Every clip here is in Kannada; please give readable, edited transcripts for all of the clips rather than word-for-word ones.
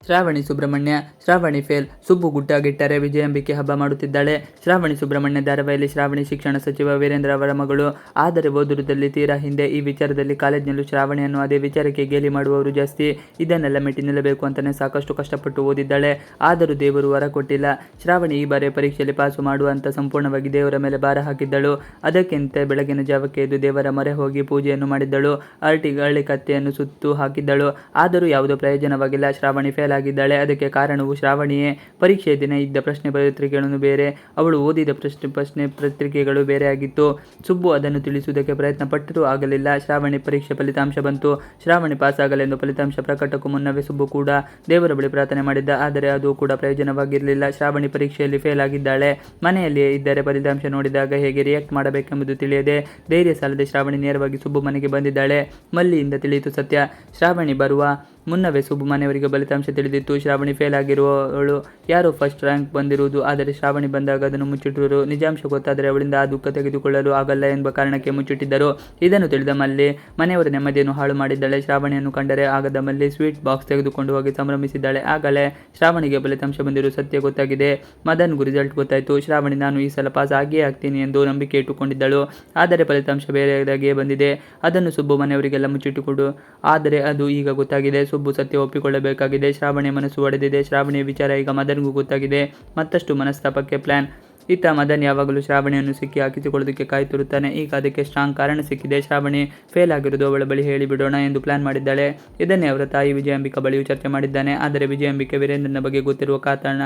ಶ್ರಾವಣಿ ಸುಬ್ರಹ್ಮಣ್ಯ. ಶ್ರಾವಣಿ ಫೇಲ್, ಸುಬ್ಬು ಗುಟ್ಟಾಗಿಟ್ಟರೆ ವಿಜಯಾಂಬಿಕೆ ಹಬ್ಬ ಮಾಡುತ್ತಿದ್ದಾಳೆ. ಶ್ರಾವಣಿ ಸುಬ್ರಹ್ಮಣ್ಯ ಧಾರಾವಾಹಿಯಲ್ಲಿ ಶ್ರಾವಣಿ ಶಿಕ್ಷಣ ಸಚಿವ ವೀರೇಂದ್ರ ಅವರ ಮಗಳು. ಆದರೆ ಓದುವುದರಲ್ಲಿ ತೀರಾ ಹಿಂದೆ. ಈ ವಿಚಾರದಲ್ಲಿ ಕಾಲೇಜಿನಲ್ಲೂ ಶ್ರಾವಣಿಯನ್ನು ಅದೇ ವಿಚಾರಕ್ಕೆ ಗೇಲಿ ಮಾಡುವವರು ಜಾಸ್ತಿ. ಇದನ್ನೆಲ್ಲ ಮೆಟ್ಟಿ ನಿಲ್ಲಬೇಕು ಅಂತಾನೆ ಸಾಕಷ್ಟು ಕಷ್ಟಪಟ್ಟು ಓದಿದ್ದಾಳೆ. ಆದರೂ ದೇವರು ವರ ಕೊಟ್ಟಿಲ್ಲ. ಶ್ರಾವಣಿ ಈ ಬಾರಿ ಪರೀಕ್ಷೆಯಲ್ಲಿ ಪಾಸು ಮಾಡುವ ಅಂತ ಸಂಪೂರ್ಣವಾಗಿ ದೇವರ ಮೇಲೆ ಭಾರ ಹಾಕಿದ್ದಳು. ಅದಕ್ಕಿಂತ ಬೆಳಗಿನ ಜಾವಕ್ಕೆ ಎದ್ದು ದೇವರ ಮೊರೆ ಹೋಗಿ ಪೂಜೆಯನ್ನು ಮಾಡಿದ್ದಳು. ಅರಳಿ ಕತ್ತೆಯನ್ನು ಸುತ್ತು ಹಾಕಿದ್ದಳು. ಆದರೂ ಯಾವುದೋ ಪ್ರಯೋಜನವಾಗಿಲ್ಲ. ಶ್ರಾವಣಿ ಫೇಲ್ ಆಗಿದ್ದಾಳೆ. ಅದಕ್ಕೆ ಕಾರಣವು ಶ್ರಾವಣಿಯೇ. ಪರೀಕ್ಷೆಯ ದಿನ ಇದ್ದ ಪ್ರಶ್ನೆ ಪತ್ರಿಕೆಗಳನ್ನು ಬೇರೆ, ಅವಳು ಓದಿದ ಪ್ರಶ್ನೆ ಪತ್ರಿಕೆಗಳು ಬೇರೆ ಆಗಿತ್ತು. ಸುಬ್ಬು ಅದನ್ನು ತಿಳಿಸುವುದಕ್ಕೆ ಪ್ರಯತ್ನ ಪಟ್ಟರೂ ಆಗಲಿಲ್ಲ. ಶ್ರಾವಣಿ ಪರೀಕ್ಷೆ ಫಲಿತಾಂಶ ಬಂತು. ಶ್ರಾವಣಿ ಪಾಸ್ ಆಗಲೆಂದು ಫಲಿತಾಂಶ ಪ್ರಕಟಕ್ಕೂ ಮುನ್ನವೇ ಸುಬ್ಬು ಕೂಡ ದೇವರ ಬಳಿ ಪ್ರಾರ್ಥನೆ ಮಾಡಿದ್ದ. ಆದರೆ ಅದು ಕೂಡ ಪ್ರಯೋಜನವಾಗಿರಲಿಲ್ಲ. ಶ್ರಾವಣಿ ಪರೀಕ್ಷೆಯಲ್ಲಿ ಫೇಲ್ ಆಗಿದ್ದಾಳೆ. ಮನೆಯಲ್ಲಿಯೇ ಇದ್ದರೆ ಫಲಿತಾಂಶ ನೋಡಿದಾಗ ಹೇಗೆ ರಿಯಾಕ್ಟ್ ಮಾಡಬೇಕೆಂಬುದು ತಿಳಿಯದೆ ಧೈರ್ಯ ಸಾಲದೆ ಶ್ರಾವಣಿ ನೇರವಾಗಿ ಸುಬ್ಬು ಮನೆಗೆ ಬಂದಿದ್ದಾಳೆ. ಮಲ್ಲಿಯಿಂದ ತಿಳಿಯಿತು ಸತ್ಯ. ಶ್ರಾವಣಿ ಬರುವ ಮುನ್ನವೇ ಸುಬ್ಬು ಮನೆಯವರಿಗೆ ಫಲಿತಾಂಶ ತಿಳಿದಿತ್ತು. ಶ್ರಾವಣಿ ಫೇಲ್ ಆಗಿರುವವಳು ಯಾರೋ ಫಸ್ಟ್ ರ್ಯಾಂಕ್ ಬಂದಿರುವುದು. ಆದರೆ ಶ್ರಾವಣಿ ಬಂದಾಗ ಅದನ್ನು ಮುಚ್ಚಿಟ್ಟರು. ನಿಜಾಂಶ ಗೊತ್ತಾದರೆ ಅವಳಿಂದ ಆ ದುಃಖ ತೆಗೆದುಕೊಳ್ಳಲು ಆಗಲ್ಲ ಎಂಬ ಕಾರಣಕ್ಕೆ ಮುಚ್ಚಿಟ್ಟಿದ್ದರು. ಇದನ್ನು ತಿಳಿದ ಮಲ್ಲಿ ಮನೆಯವರ ನೆಮ್ಮದಿಯನ್ನು ಹಾಳು ಮಾಡಿದ್ದಾಳೆ. ಶ್ರಾವಣಿಯನ್ನು ಕಂಡರೆ ಆಗದ ಮಲ್ಲಿ ಸ್ವೀಟ್ ಬಾಕ್ಸ್ ತೆಗೆದುಕೊಂಡು ಹೋಗಿ ಸಂಭ್ರಮಿಸಿದ್ದಾಳೆ. ಆಗಲೇ ಶ್ರಾವಣಿಗೆ ಫಲಿತಾಂಶ ಬಂದಿರುವ ಸತ್ಯ ಗೊತ್ತಾಗಿದೆ. ಮದನ್ಗೂ ರಿಸಲ್ಟ್ ಗೊತ್ತಾಯಿತು. ಶ್ರಾವಣಿ ನಾನು ಈ ಸಲ ಪಾಸ್ ಆಗಿಯೇ ಆಗ್ತೀನಿ ಎಂದು ನಂಬಿಕೆ ಇಟ್ಟುಕೊಂಡಿದ್ದಳು. ಆದರೆ ಫಲಿತಾಂಶ ಬೇರೆಯಾಗಿಯೇ ಬಂದಿದೆ. ಅದನ್ನು ಸುಬ್ಬು ಮನೆಯವರಿಗೆಲ್ಲ ಮುಚ್ಚಿಟ್ಟುಕೊಡು. ಆದರೆ ಅದು ಈಗ ಗೊತ್ತಾಗಿದೆ. ಸುಬ್ಬು ಸತ್ಯ ಒಪ್ಪಿಕೊಳ್ಳಬೇಕಾಗಿದೆ. ಶ್ರಾವಣಿಯ ಮನಸ್ಸು ಒಡೆದಿದೆ. ಶ್ರಾವಣಿಯ ವಿಚಾರ ಈಗ ಮದನ್ಗೂ ಗೊತ್ತಾಗಿದೆ. ಮತ್ತಷ್ಟು ಮನಸ್ತಾಪಕ್ಕೆ ಪ್ಲಾನ್. ಇತ್ತ ಮದನ್ ಯಾವಾಗಲೂ ಶ್ರಾವಣಿಯನ್ನು ಸಿಕ್ಕಿ ಹಾಕಿಸಿಕೊಳ್ಳೋದಕ್ಕೆ ಕಾಯ್ತಿರುತ್ತಾನೆ. ಈಗ ಅದಕ್ಕೆ ಸ್ಟ್ರಾಂಗ್ ಕಾರಣ ಸಿಕ್ಕಿದೆ. ಶ್ರಾವಣಿ ಫೇಲ್ ಆಗಿರೋದು ಅವಳ ಬಳಿ ಹೇಳಿಬಿಡೋಣ ಎಂದು ಪ್ಲಾನ್ ಮಾಡಿದ್ದಾಳೆ. ಇದನ್ನೇ ಅವರ ತಾಯಿ ವಿಜಯಾಂಬಿಕಾ ಬಳಿಯೂ ಚರ್ಚೆ ಮಾಡಿದ್ದಾನೆ. ಆದರೆ ವಿಜಯಾಂಬಿಕೆ ವೀರೇಂದ್ರನ ಬಗ್ಗೆ ಗೊತ್ತಿರುವ ಕಾರಣ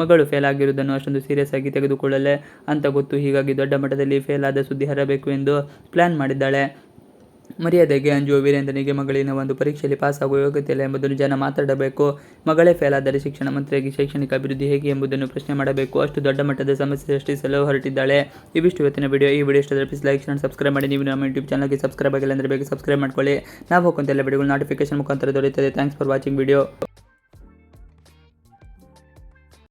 ಮಗಳು ಫೇಲ್ ಆಗಿರುವುದನ್ನು ಅಷ್ಟೊಂದು ಸೀರಿಯಸ್ ಆಗಿ ತೆಗೆದುಕೊಳ್ಳಲೆ ಅಂತ ಗೊತ್ತು. ಹೀಗಾಗಿ ದೊಡ್ಡ ಮಟ್ಟದಲ್ಲಿ ಫೇಲ್ ಆದ ಸುದ್ದಿ ಹರಬೇಕು ಎಂದು ಪ್ಲಾನ್ ಮಾಡಿದ್ದಾಳೆ. ಮರ್ಯಾದೆಗೆ ಅಂಜುವ ವೀರೇಂದ್ರನಿಗೆ ಮಗಳಿನ ಒಂದು ಪರೀಕ್ಷೆಯಲ್ಲಿ ಪಾಸ್ ಆಗುವ ಯೋಗ್ಯತೆ ಇಲ್ಲ ಎಂಬುದನ್ನು ಜನ ಮಾತಾಡಬೇಕು. ಮಗಳೇ ಫೇಲ್ ಆದರೆ ಶಿಕ್ಷಣ ಮಂತ್ರಿಯಾಗಿ ಶೈಕ್ಷಣಿಕ ಅಭಿವೃದ್ಧಿ ಹೇಗೆ ಎಂಬುದನ್ನು ಪ್ರಶ್ನೆ ಮಾಡಬೇಕು. ಅಷ್ಟು ದೊಡ್ಡ ಮಟ್ಟದ ಸಮಸ್ಯೆ ಸೃಷ್ಟಿಸಲು ಹೊರಟಿದ್ದಾಳೆ. ಇವಿಷ್ಟು ಇವತ್ತಿನ ವಿಡಿಯೋ. ಈ ವಿಡಿಯೋ ಇಷ್ಟದ ಪ್ಲೀಸ್ ಲೈಕ್ ಶೇರ್ ಸಬ್ಸ್ಕ್ರೈಬ್ ಮಾಡಿ. ನೀವು ನಮ್ಮ ಯೂಟ್ಯೂಬ್ ಚಾನಲ್ಗೆ ಸಬ್ಸ್ಕ್ರೈಬ್ ಆಗಿಲ್ಲ ಅಂದರೆ ಬೇಗ ಸಬ್ಸ್ಕ್ರೈಬ್ ಮಾಡ್ಕೊಳ್ಳಿ. ನಾವು ಹೋಗುವಂತೆಲ್ಲ ವಿಡಿಯೋಗಳು ನೋಟಿಫಿಕೇಶನ್ ಮುಖಾಂತರ ದೊರೆಯುತ್ತದೆ. Thanks for watching video.